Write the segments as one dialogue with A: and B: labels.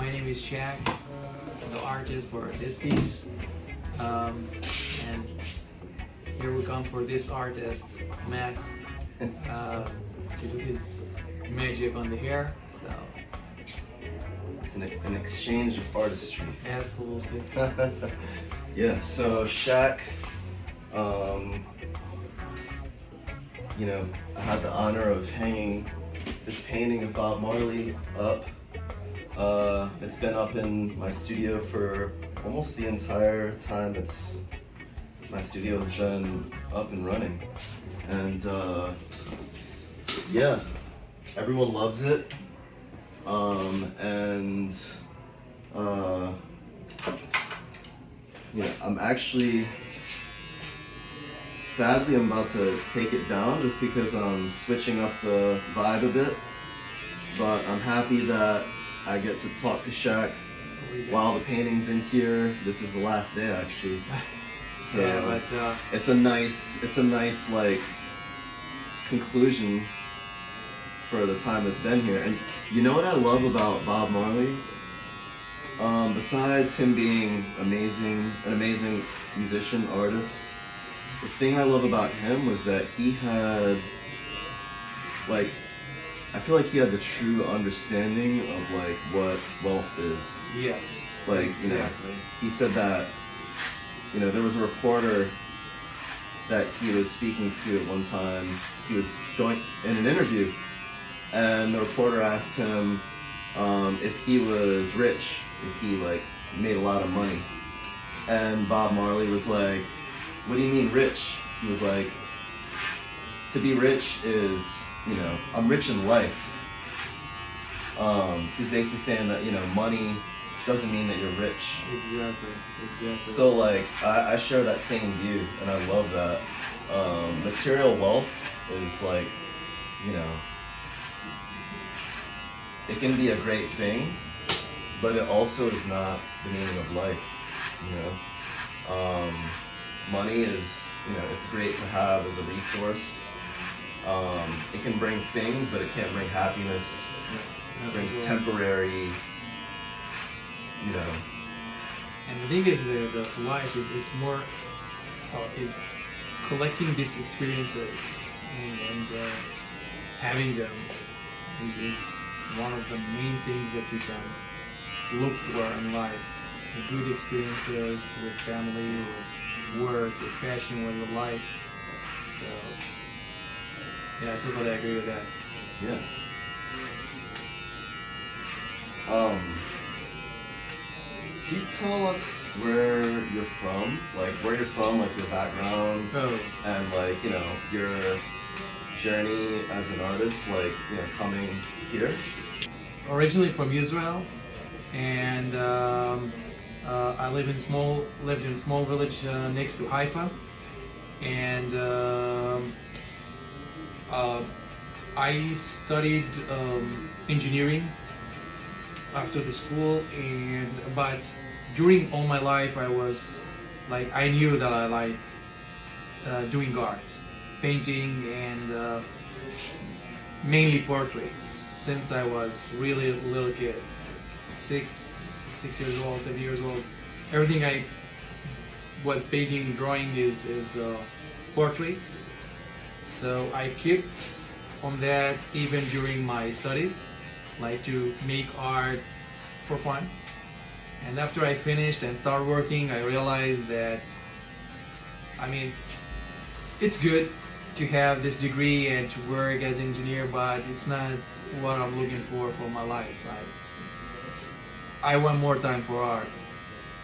A: My name is Shaq, the artist for this piece. And here we come for this artist, Matt, to do his magic on the hair. So
B: it's an exchange of artistry.
A: absolutely.
B: Yeah, so Shaq, I had the honor of hanging this painting of Bob Marley up. It's been up in my studio for almost the entire time my studio has been up and running. And yeah, everyone loves it. I'm actually, sadly, I'm about to take it down just because I'm switching up the vibe a bit. But I'm happy that I get to talk to Shaq while the painting's in here. This is the last day, actually. So
A: Yeah, but
B: it's a nice like conclusion for the time that's been here. And you know what I love about Bob Marley? Besides him being an amazing musician, artist, the thing I love about him was that he had, like, I feel like he had the true understanding of like what wealth is.
A: yes,
B: Like,
A: exactly.
B: He said that, there was a reporter that he was speaking to at one time. He was going in an interview, and the reporter asked him if he was rich, if he like made a lot of money. And Bob Marley was like, "What do you mean rich?" He was like, "To be rich is, I'm rich in life." He's basically saying that, money doesn't mean that you're rich.
A: Exactly.
B: So like, I share that same view, and I love that. Material wealth is like, it can be a great thing, but it also is not the meaning of life, Money is, it's great to have as a resource. It can bring things, but it can't bring happiness. It brings temporary,
A: And the thing is, the life is more is collecting these experiences and having them is one of the main things that you can look for in life. The good experiences with family, with work, with fashion, with your life. So yeah, I totally agree with that.
B: Yeah. Can you tell us where you're from? Like where you're from, like your background,
A: Oh,
B: and like, your journey as an artist, like, coming here?
A: originally from Israel, and I lived in a small village next to Haifa, and I studied engineering after the school, but during all my life I knew that I like doing art, painting, and mainly portraits since I was really a little kid, 6 years old, 7 years old. Everything I was painting, drawing is portraits. So I kept on that even during my studies, like to make art for fun. And after I finished and started working, I realized that, it's good to have this degree and to work as an engineer, but it's not what I'm looking for my life. I want more time for art.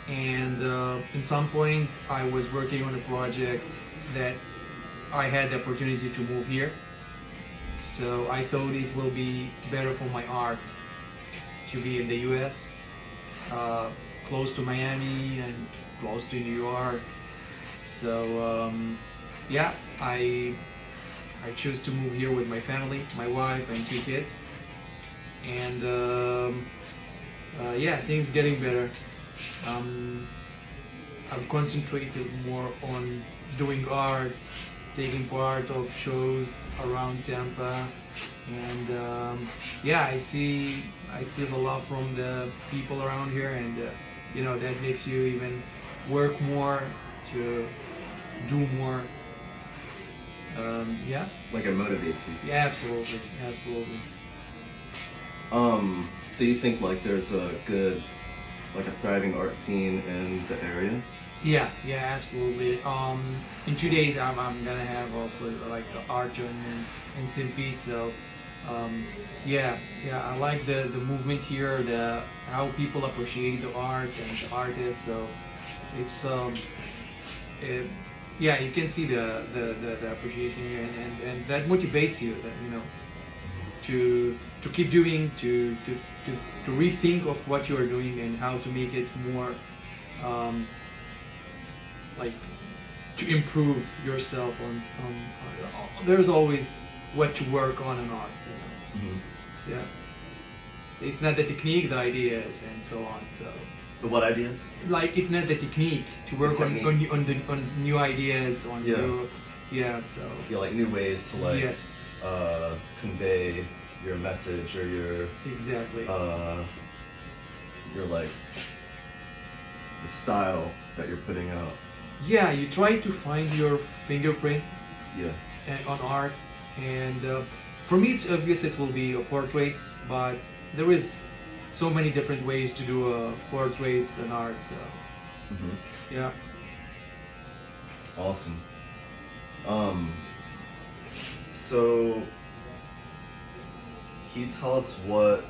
A: And in some point, I was working on a project that I had the opportunity to move here. So I thought it will be better for my art to be in the US, close to Miami and close to New York. So yeah, I chose to move here with my family, my wife and 2 kids. And yeah, things getting better. I'm concentrated more on doing art, taking part of shows around Tampa, and yeah, I see I see the love from the people around here, and you know that makes you even work more to do more. Yeah,
B: Like it motivates you.
A: yeah, absolutely, absolutely.
B: So you think like there's a good, like a thriving art scene in the area?
A: Yeah, yeah, absolutely. In 2 days, I'm gonna have also like art show in St. Pete. So, yeah, yeah, I like the movement here, the how people appreciate the art and the artists. So, it's it, yeah, you can see the appreciation here, and that motivates you. That you know to keep doing, to rethink of what you are doing and how to make it more. Like to improve yourself there's always what to work on and on, you know.
B: Mm-hmm.
A: Yeah, it's not the technique, the ideas and so on. So
B: The what ideas?
A: like if not the technique to work
B: The
A: on
B: technique.
A: on new ideas on
B: Yeah.
A: new, yeah, so
B: Yeah, like new ways to like
A: yes,
B: convey your message or
A: exactly,
B: your like the style that you're putting out.
A: yeah, you try to find your fingerprint
B: Yeah.
A: on art, and for me it's obvious it will be portraits, but there is so many different ways to do portraits and art. So
B: Mm-hmm.
A: yeah,
B: Awesome. So can you tell us what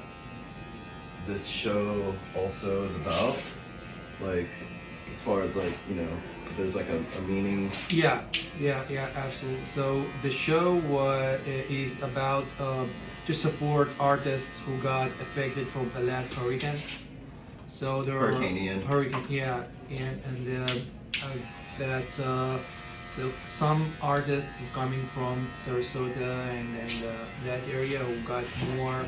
B: this show also is about? Like, as far as like, you know, there's like a meaning.
A: yeah, yeah, yeah, absolutely. So the show is about to support artists who got affected from the last hurricane. So there
B: Hurricane Ian.
A: Hurricane, yeah, and that so some artists is coming from Sarasota and that area who got more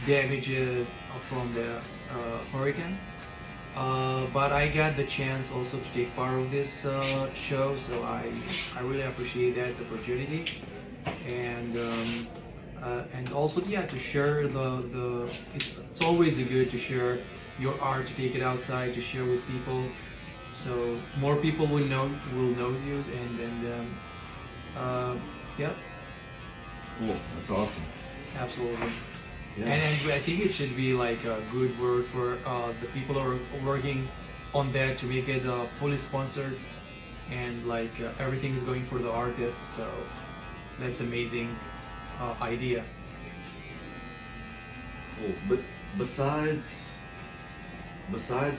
A: damages from the hurricane. But I got the chance also to take part of this show, so I really appreciate that opportunity, and also yeah, to share it's always good to share your art, to take it outside, to share with people, so more people will know you, and yeah,
B: Cool. That's awesome.
A: absolutely.
B: Yeah.
A: And I think it should be like a good word for the people who are working on that to make it fully sponsored, and like everything is going for the artists. So that's amazing idea.
B: Cool. But besides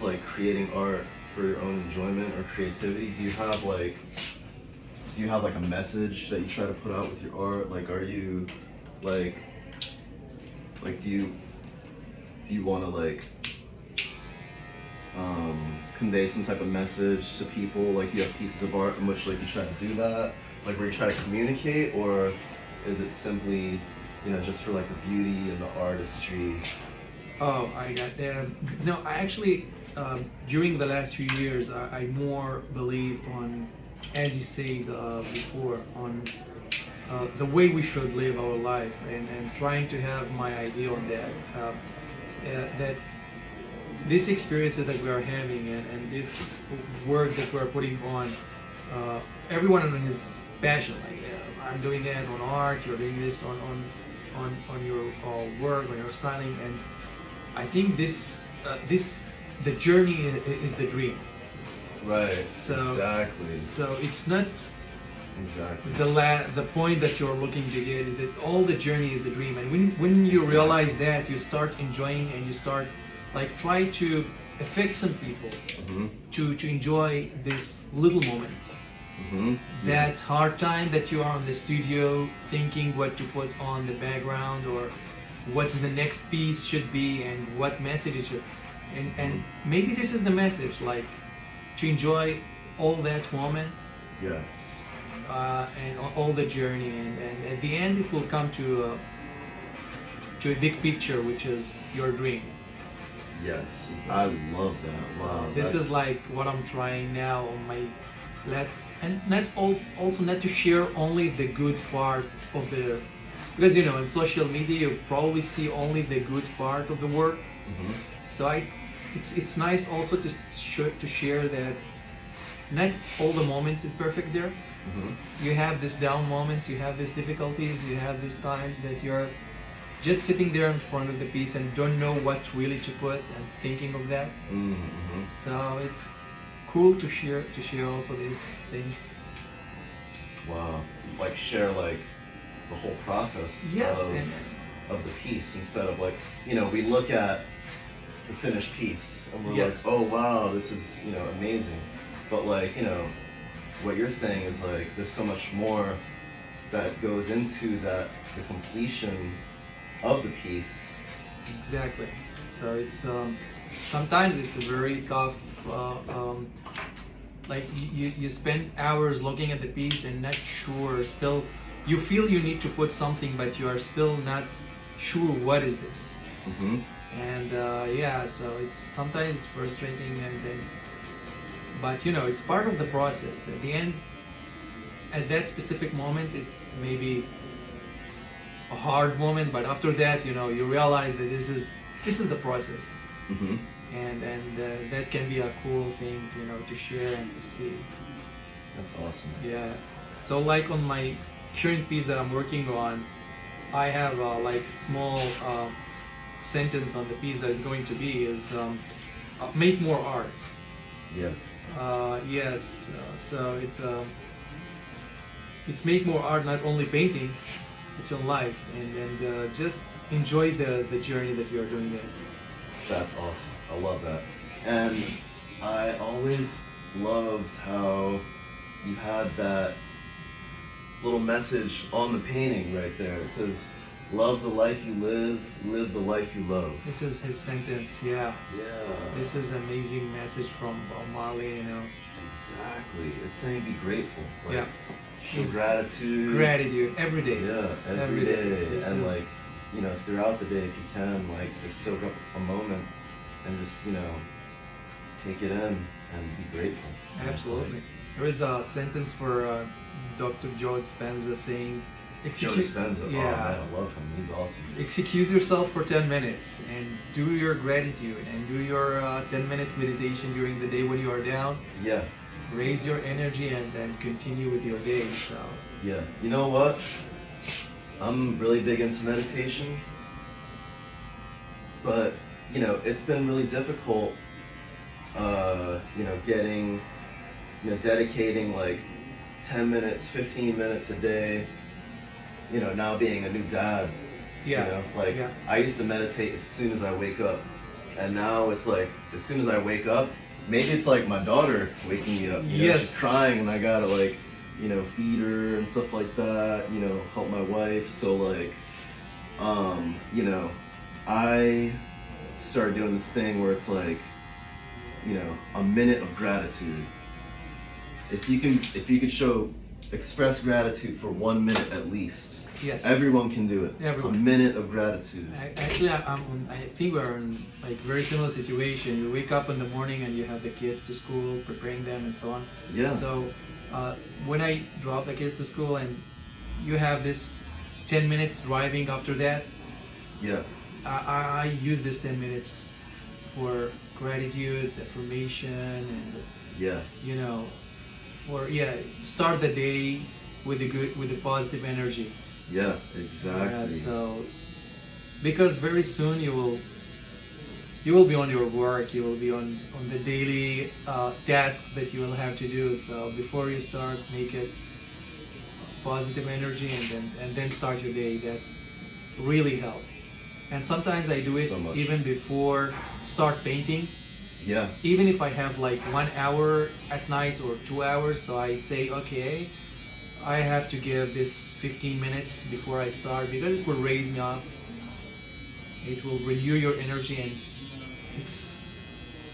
B: like creating art for your own enjoyment or creativity, do you have like a message that you try to put out with your art? Like, are you like do you want to like convey some type of message to people? Like, do you have pieces of art in which like you try to do that, like where you try to communicate, or is it simply, you know, just for like the beauty and the artistry?
A: Oh, I got no. I actually during the last few years, I more believe on, as you said before, on the way we should live our life, and trying to have my idea on that. That this experiences that we are having, and this work that we're putting on, everyone on his passion. Like I'm doing that on art, you're doing this on your work, on your styling, and I think the journey is the dream.
B: Right.
A: So,
B: exactly.
A: So it's not
B: Exactly.
A: the point that you're looking to get. That all the journey is a dream, and when you
B: Exactly.
A: realize that, you start enjoying, and you start like try to affect some people
B: Mm-hmm.
A: to enjoy these little moments.
B: Mm-hmm.
A: That hard time that you are on the studio thinking what to put on the background, or what's the next piece should be, and what message it should, and maybe this is the message, like to enjoy all that moment,
B: Yes.
A: and all the journey, and at the end it will come to a big picture, which is your dream.
B: Yes. I love that. Wow.
A: This
B: that's-
A: is like what I'm trying now on my last, and not also not to share only the good part of because you know in social media you probably see only the good part of the work.
B: Mm-hmm.
A: So it's nice also to share that not all the moments is perfect there.
B: Mm-hmm.
A: You have these down moments, you have these difficulties, you have these times that you're just sitting there in front of the piece and don't know what really to put and thinking of that.
B: Mm-hmm.
A: So it's cool to share also these things.
B: Wow. Like share like the whole process
A: Yes,
B: of,
A: and
B: of the piece instead of like, you know, we look at the finished piece and we're
A: yes.
B: like, oh wow, this is, you know, amazing. But like, you know, what you're saying is like there's so much more that goes into that, the completion of the piece.
A: Exactly. So it's sometimes it's a very tough. Like you spend hours looking at the piece and not sure. Still, you feel you need to put something, but you are still not sure what is this.
B: Mm-hmm.
A: And yeah, so it's sometimes it's frustrating, and then, but you know, it's part of the process. At the end, at that specific moment, it's maybe a hard moment, but after that, you know, you realize that this is the process,
B: Mm-hmm.
A: and that can be a cool thing, you know, to share and to see.
B: That's awesome.
A: Yeah. So like on my current piece that I'm working on, I have like small sentence on the piece that is going to be is make more art.
B: Yeah.
A: Yes. So it's make more art, not only painting, it's in life, and just enjoy the journey that you are doing it.
B: That's awesome. I love that. And I always loved how you had that little message on the painting right there. It says, love the life you live the life you love.
A: This is his sentence. Yeah.
B: Yeah.
A: This is amazing message from Bob Marley. You know.
B: Exactly. It's saying be grateful. Like,
A: Yeah.
B: show gratitude.
A: Gratitude every day.
B: Yeah, every
A: Every day.
B: day.
A: This
B: And
A: is-
B: like, you know, throughout the day if you can, like just soak up a moment and just, you know, take it in and be grateful. And it's
A: Absolutely. There is a sentence for Dr. Joe Dispenza saying,
B: like, Joe Dispenza.
A: Yeah.
B: Oh man, I love him. He's awesome.
A: excuse yourself for 10 minutes and do your gratitude and do your 10 minutes meditation during the day when you are down.
B: Yeah,
A: Raise your energy and then continue with your day. So
B: yeah. You know what? I'm really big into meditation, but you know, it's been really difficult. You know, getting, you know, dedicating like 10 minutes, 15 minutes a day. You know, now being a new dad.
A: yeah.
B: You know, like
A: Yeah.
B: I used to meditate as soon as I wake up, and now it's like as soon as I wake up, maybe it's like my daughter waking me up. You know,
A: Yes.
B: she's crying, and I gotta like, you know, feed her and stuff like that. You know, help my wife. So like, you know, I started doing this thing where it's like, you know, a minute of gratitude. If you could express gratitude for 1 minute at least.
A: Yes.
B: Everyone can do it.
A: Everyone.
B: A minute of gratitude.
A: Actually, I think we're in like very similar situation. You wake up in the morning and you have the kids to school, preparing them and so on.
B: Yeah.
A: So when I drop the kids to school and you have this 10 minutes driving after that,
B: Yeah.
A: I use this 10 minutes for gratitude, affirmation, and
B: Yeah.
A: you know, for start the day with the positive energy.
B: Yeah. Exactly.
A: Yeah, so because very soon you will be on your work, you will be on the daily tasks that you will have to do. So before you start, make it positive energy and then start your day. That really helps. And sometimes I do it
B: So much.
A: even before start painting.
B: Yeah.
A: Even if I have like 1 hour at night or 2 hours, so I say, okay, I have to give this 15 minutes before I start because it will raise me up. It will renew your energy, and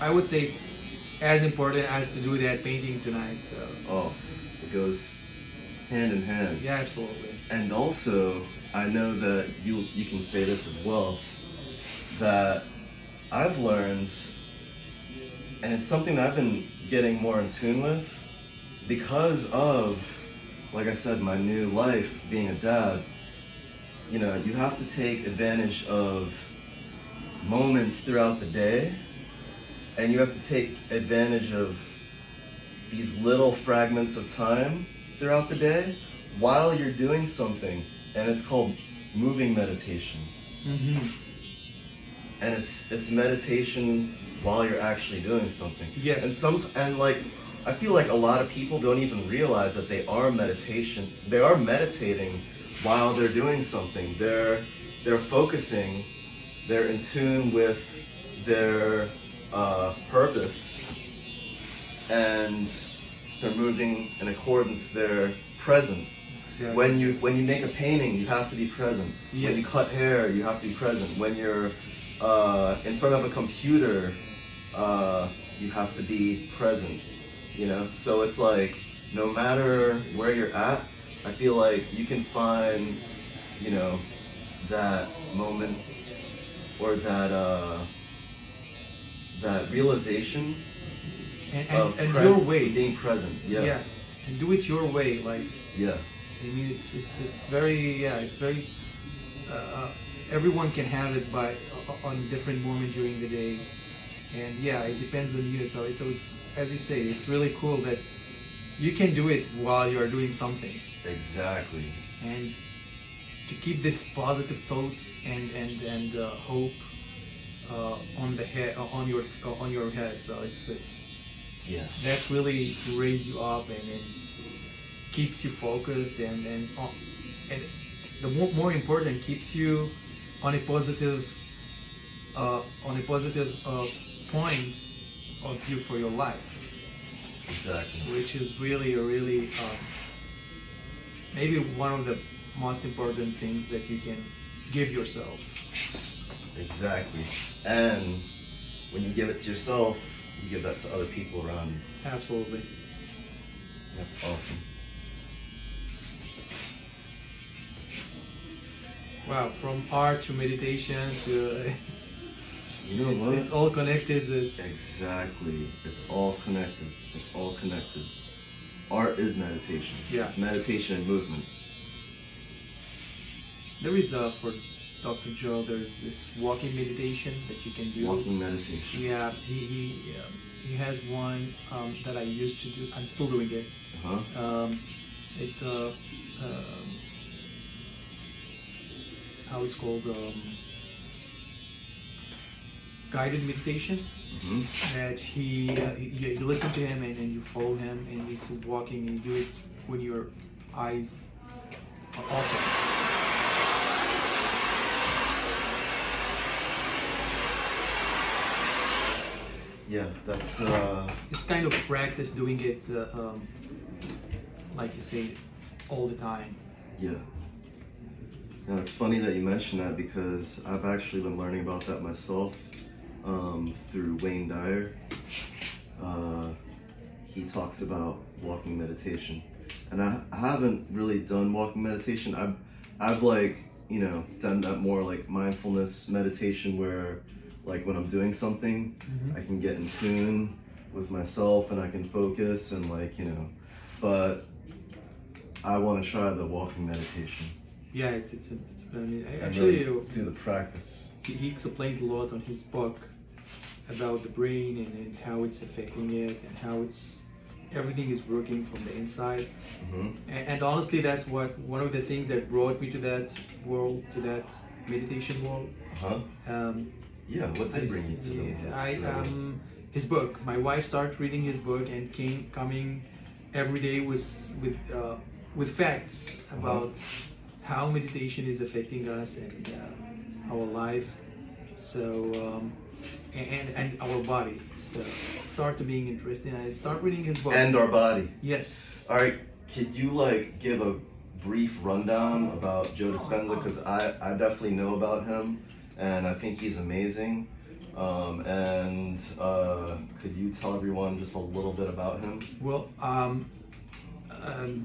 A: I would say it's as important as to do that painting tonight. So
B: Oh, it goes hand in hand.
A: yeah, absolutely.
B: And also, I know that you can say this as well, that I've learned, and it's something that I've been getting more in tune with, because of, like I said, my new life, being a dad, you have to take advantage of moments throughout the day, and you have to take advantage of these little fragments of time throughout the day while you're doing something, and it's called moving meditation.
A: Mm-hmm.
B: And it's meditation while you're actually doing something.
A: Yes.
B: And like I feel like a lot of people don't even realize that they are meditating while they're doing something. They're focusing, they're in tune with their purpose, and they're moving in accordance. They're present.
A: Exactly.
B: When you make a painting, you have to be present.
A: Yes.
B: When you cut hair, you have to be present. When you're in front of a computer, you have to be present. So it's like no matter where you're at, I feel like you can find, that moment or that realization of
A: and your way.
B: being present. Yeah.
A: And do it your way. Like,
B: Yeah.
A: I mean, it's very everyone can have it on different moment during the day, and it depends on you. So it's as you say, it's really cool that you can do it while you are doing something,
B: Exactly.
A: and to keep this positive thoughts and hope on the head on your head. So it's
B: Yeah.
A: that really raise you up and keeps you focused and the more important, keeps you on a positive point of view for your life,
B: Exactly.
A: which is really maybe one of the most important things that you can give yourself.
B: Exactly. And when you give it to yourself, you give that to other people around you.
A: Absolutely.
B: That's awesome.
A: Wow, from art to meditation to
B: You know what?
A: it's all connected.
B: Exactly. It's all connected. It's all connected. Art is meditation.
A: Yeah.
B: It's meditation and movement.
A: There is for Dr. Joe, there's this walking meditation that you can do.
B: Walking meditation.
A: Yeah, he has one that I used to do. I'm still doing it.
B: Uh-huh.
A: It's a how it's called, guided meditation.
B: Mm-hmm.
A: That you listen to him and you follow him, and it's walking, and you do it when your eyes are open.
B: Yeah, that's
A: It's kind of practice doing it, like you say, all the time.
B: yeah. Now, it's funny that you mentioned that because I've actually been learning about that myself through Wayne Dyer. He talks about walking meditation, and I haven't really done walking meditation. I've like done that more like mindfulness meditation where like when I'm doing something,
A: Mm-hmm.
B: I can get in tune with myself and I can focus and but I want to try the walking meditation.
A: Yeah, it's I mean,
B: And
A: actually
B: really do the practice.
A: he explains a lot on his book about the brain and how it's affecting it and how everything is working from the inside.
B: Mm-hmm.
A: And honestly, that's one of the things that brought me to that world, to that meditation world.
B: Uh-huh. Yeah, what did bring you to the
A: His book. My wife started reading his book and coming every day with facts about how meditation is affecting us and our life. So and our body. So it started being interesting. I started reading his book.
B: And our body.
A: Yes.
B: All right, could you give a brief rundown about Joe Dispenza? Because I definitely know about him, and I think he's amazing. Could you tell everyone just a little bit about him?
A: Well,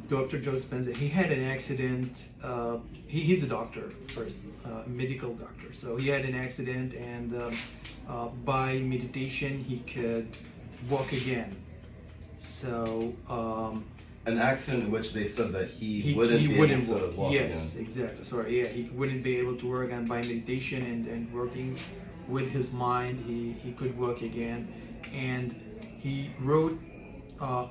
A: Dr. Joe Dispenza, he had an accident. He's a doctor first, medical doctor. So he had an accident, and by meditation he could walk again. So
B: an accident in which they said that he wouldn't be able to
A: work.
B: walk
A: Yes,
B: again.
A: exactly. Sorry, yeah, he wouldn't be able to work, and by meditation and working with his mind, he could work again. And he wrote a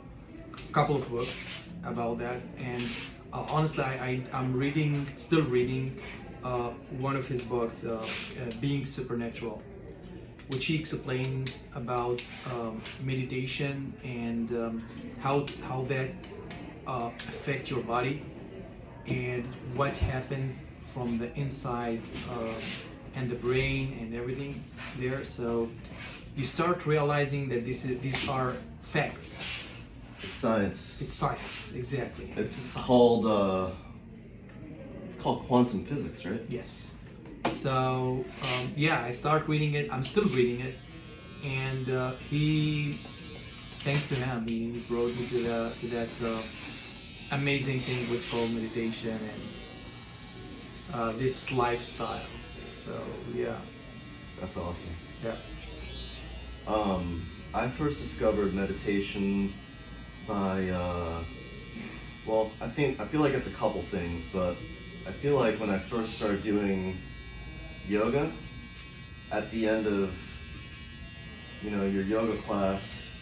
A: couple of books about that. And honestly, I'm still reading one of his books, Being Supernatural, which he explained about meditation and how that affect your body and what happens from the inside and the brain and everything there. So you start realizing that these are facts.
B: It's science.
A: It's science, exactly.
B: It's called quantum physics, right?
A: Yes. So yeah, I start reading it. I'm still reading it, and he, thanks to him, he brought me to that amazing thing which called meditation and this lifestyle. So yeah.
B: That's awesome.
A: Yeah.
B: I first discovered meditation by I feel like it's a couple things, but I feel like when I first started doing yoga, at the end of your yoga class,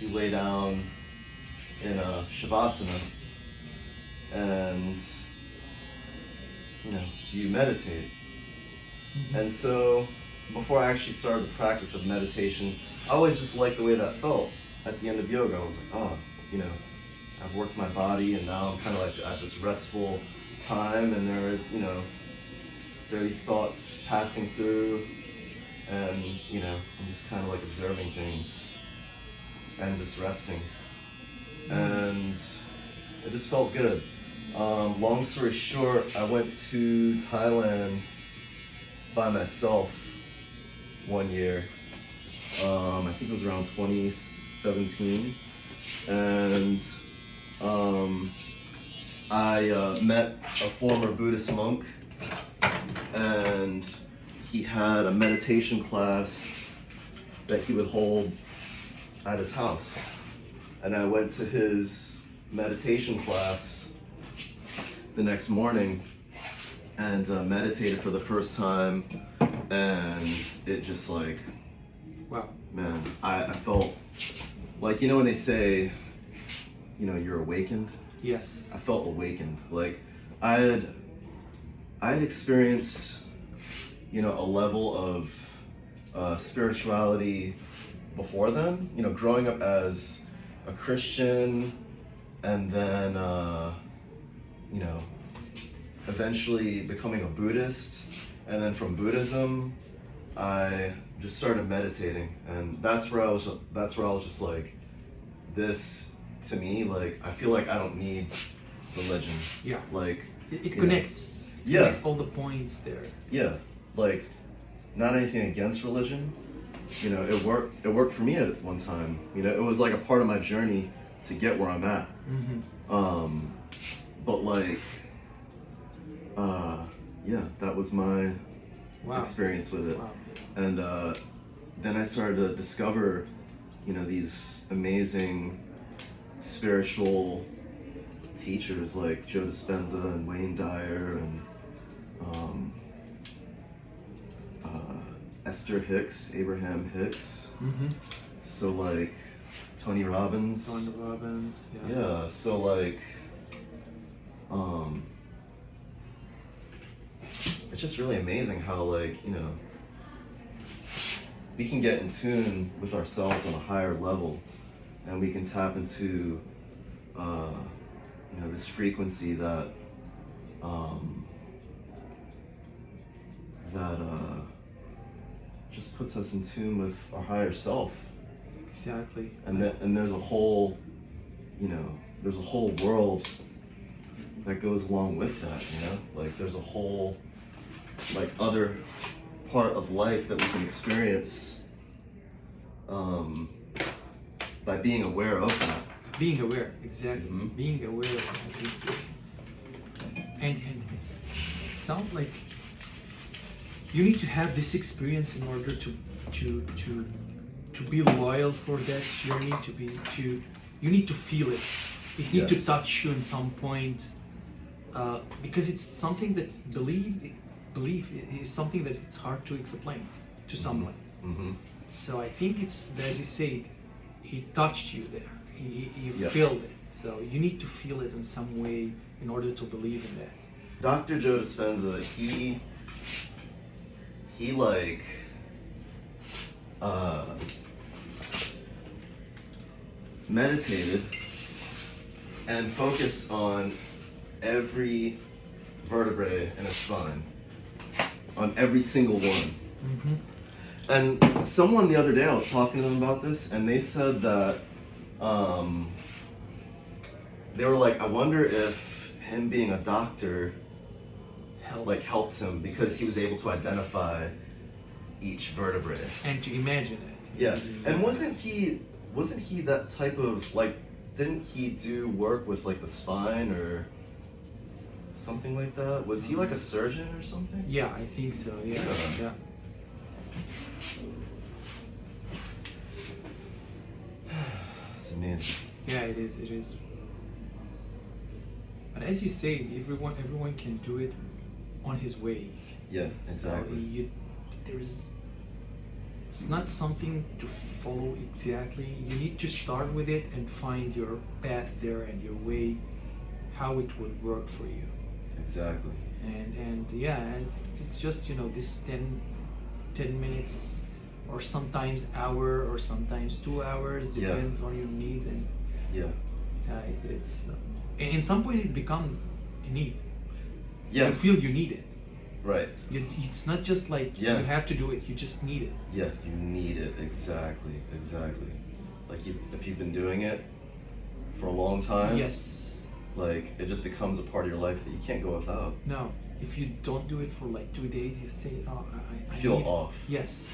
B: you lay down in a shavasana and you meditate.
A: Mm-hmm.
B: And so before I actually started the practice of meditation, I always just liked the way that felt at the end of yoga. I was like, oh, I've worked my body and now I'm kind of like at this restful time, and there are these thoughts passing through, and I'm just kind of like observing things and just resting, and it just felt good. Long story short, I went to Thailand by myself one year. I think it was around 2017, and I met a former Buddhist monk, and he had a meditation class that he would hold at his house. And I went to his meditation class the next morning and meditated for the first time, and it just like,
A: Wow.
B: man, I felt like, when they say, you're awakened.
A: Yes.
B: I felt awakened. Like I had experienced, a level of spirituality before then. Growing up as a Christian, and then eventually becoming a Buddhist, and then from Buddhism, I just started meditating, and that's where I was just like, this. To me, like, I feel like I don't need religion.
A: Yeah.
B: Like,
A: it connects.
B: Yeah.
A: Connects all the points there.
B: Yeah. Like, not anything against religion. It worked for me at one time. It was like a part of my journey to get where I'm at.
A: Mm-hmm.
B: But like, yeah, that was my experience with it.
A: Wow.
B: And then I started to discover, these amazing spiritual teachers like Joe Dispenza and Wayne Dyer and Esther Hicks, Abraham Hicks.
A: Mm-hmm.
B: So like Tony Robbins.
A: Yeah.
B: Yeah. So like, it's just really amazing how like we can get in tune with ourselves on a higher level, and we can tap into this frequency that just puts us in tune with our higher self.
A: Exactly.
B: And there's a whole world that goes along with that. Like there's a whole like other part of life that we can experience by being aware of that.
A: Being aware, exactly.
B: Mm-hmm.
A: Being aware. It sounds like you need to have this experience in order to be loyal for that journey. you need to feel it. It needs to
B: Yes.
A: touch you in some point, because it's something that belief is something that it's hard to explain to someone.
B: Mm-hmm.
A: So I think it's, as you said, he touched you there. You
B: Yeah.
A: felt it. So you need to feel it in some way in order to believe in that.
B: Dr. Joe Dispenza, he like meditated and focused on every vertebrae in his spine, on every single one.
A: Mm-hmm.
B: And someone the other day, I was talking to them about this, and they said that they were like, I wonder if him being a doctor helped him because he was able to identify each vertebrae.
A: And to imagine it.
B: Yeah, and wasn't he that type of like? Didn't he do work with like the spine or something like that? Was he like a surgeon or something?
A: Yeah, I think so. Yeah,
B: Yeah.
A: yeah.
B: It's amazing.
A: Yeah, it is. It is. But as you say, everyone can do it on his way.
B: Yeah, exactly.
A: So it's not something to follow exactly. You need to start with it and find your path there and your way, how it will work for you.
B: Exactly.
A: And yeah, and it's just, this 10 minutes or sometimes hour or sometimes 2 hours,
B: Yeah.
A: depends on your need. And
B: Yeah.
A: it's and in some point it become a need.
B: Yeah.
A: You feel you need it.
B: Right.
A: It's not just like
B: Yeah.
A: you have to do it, you just need it.
B: Yeah, you need it. Exactly. Exactly. Like if you've been doing it for a long time.
A: Yes.
B: Like it just becomes a part of your life that you can't go without.
A: No. If you don't do it for like 2 days, you say, oh, I
B: Feel
A: need,
B: off.
A: Yes.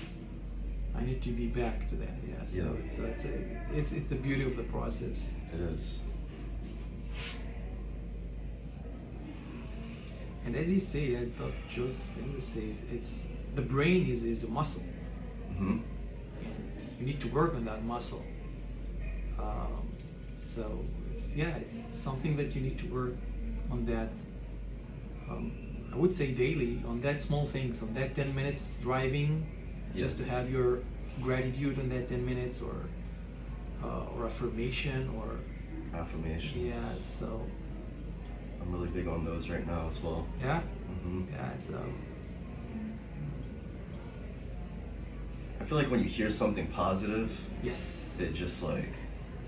A: I need to be back to that. Yeah. So
B: Yeah.
A: it's the beauty of the process.
B: It is.
A: And as he said, as Dr. Joe Dispenza said, it's the brain is a muscle,
B: Mm-hmm.
A: and you need to work on that muscle. So it's something that you need to work on that. I would say daily, on that small things, on that 10 minutes driving,
B: Yeah.
A: just to have your gratitude on that 10 minutes, or affirmation, or
B: Affirmations.
A: yeah. So
B: I'm really big on those right now as well.
A: yeah,
B: Mm-hmm.
A: yeah. So
B: I feel like when you hear something positive,
A: yes,
B: it just like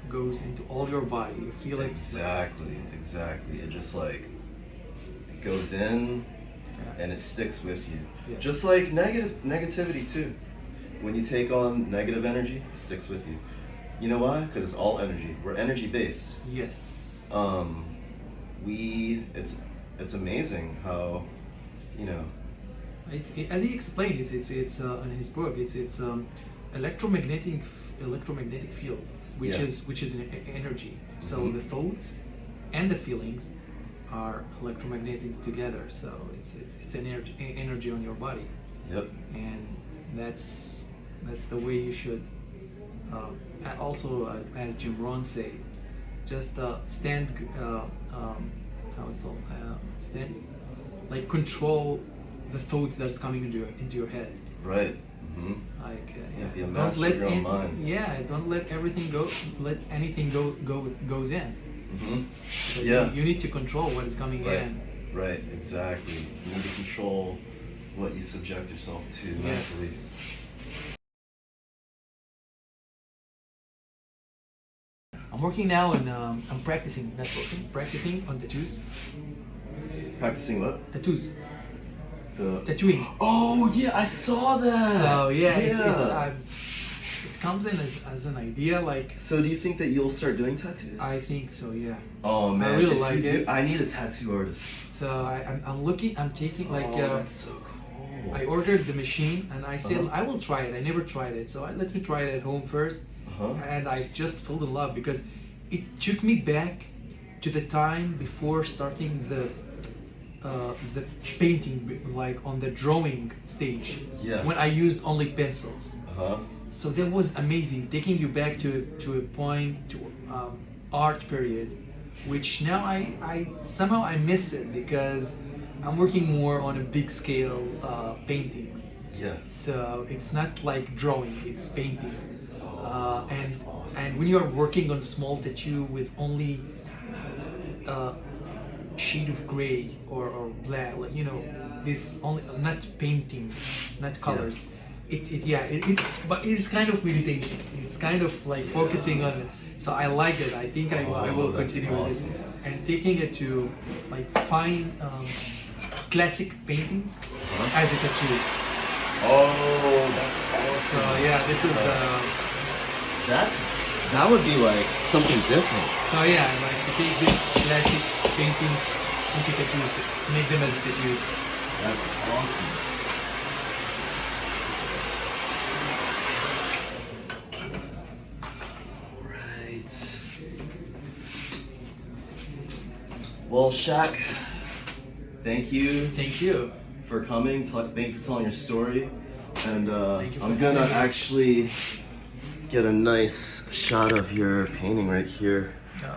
A: goes into all your body. You feel it.
B: exactly. It just like it goes in
A: Yeah.
B: and it sticks with you.
A: Yeah.
B: Just like negativity too. When you take on negative energy, it sticks with you. You know why? Because it's all energy. We're energy based.
A: Yes.
B: It's amazing how,
A: As he explained, it's in his book. It's electromagnetic fields, which
B: Yeah.
A: is an energy. So
B: Mhm.
A: the thoughts and the feelings are electromagnetic together. So it's energy on your body,
B: Yep.
A: and that's the way you should. And also, as Jim Rohn said, just stand. How it's all stand, like control the thoughts that's coming into your head.
B: Right. Mm-hmm.
A: Like
B: Be a
A: don't
B: master
A: let
B: of your own mind.
A: don't let everything go. Let anything goes in.
B: Mm-hmm.
A: But
B: Yeah.
A: you need to control what is coming
B: Right.
A: in.
B: Right. Exactly. You need to control what you subject yourself to mentally.
A: I'm working now, and I'm practicing, not working, practicing on tattoos.
B: Practicing what?
A: Tattoos.
B: The.
A: Tattooing.
B: Oh yeah, I saw that.
A: So yeah,
B: Yeah.
A: it comes in as an idea. Like
B: So do you think that you'll start doing tattoos?
A: I think so. Yeah.
B: Oh man,
A: really
B: if
A: like
B: you do,
A: it.
B: I need a tattoo artist.
A: So I'm looking. I'm taking like.
B: Oh, that's so cool.
A: I ordered the machine, and I said
B: Uh-huh.
A: I will try it. I never tried it, so let me try it at home first.
B: Uh-huh.
A: And I just fell in love because it took me back to the time before starting the painting, like on the drawing stage.
B: Yeah.
A: When I used only pencils.
B: Uh-huh.
A: So that was amazing, taking you back to a point art period, which now I somehow I miss it because I'm working more on a big scale paintings.
B: Yeah.
A: So it's not like drawing; it's painting. And
B: that's awesome.
A: and when you are working on small tattoo with only shade of gray or black, like this only not painting, not colors. But it's kind of meditation. It's kind of like focusing on. So I like it. I think I will
B: that's
A: continue with
B: awesome.
A: it and taking it to like fine classic paintings as a tattoos.
B: Oh, that's
A: So
B: awesome.
A: yeah, this is the.
B: That would be like something different.
A: So yeah, like to take these classic paintings into tattoos, make them as tattoos.
B: That's awesome. Right. Well, Shaq, thank you
A: Thank you.
B: for coming. Thank you for telling your story. And
A: Thank you for
B: I'm gonna
A: having me.
B: actually get a nice shot of your painting right here.
A: No.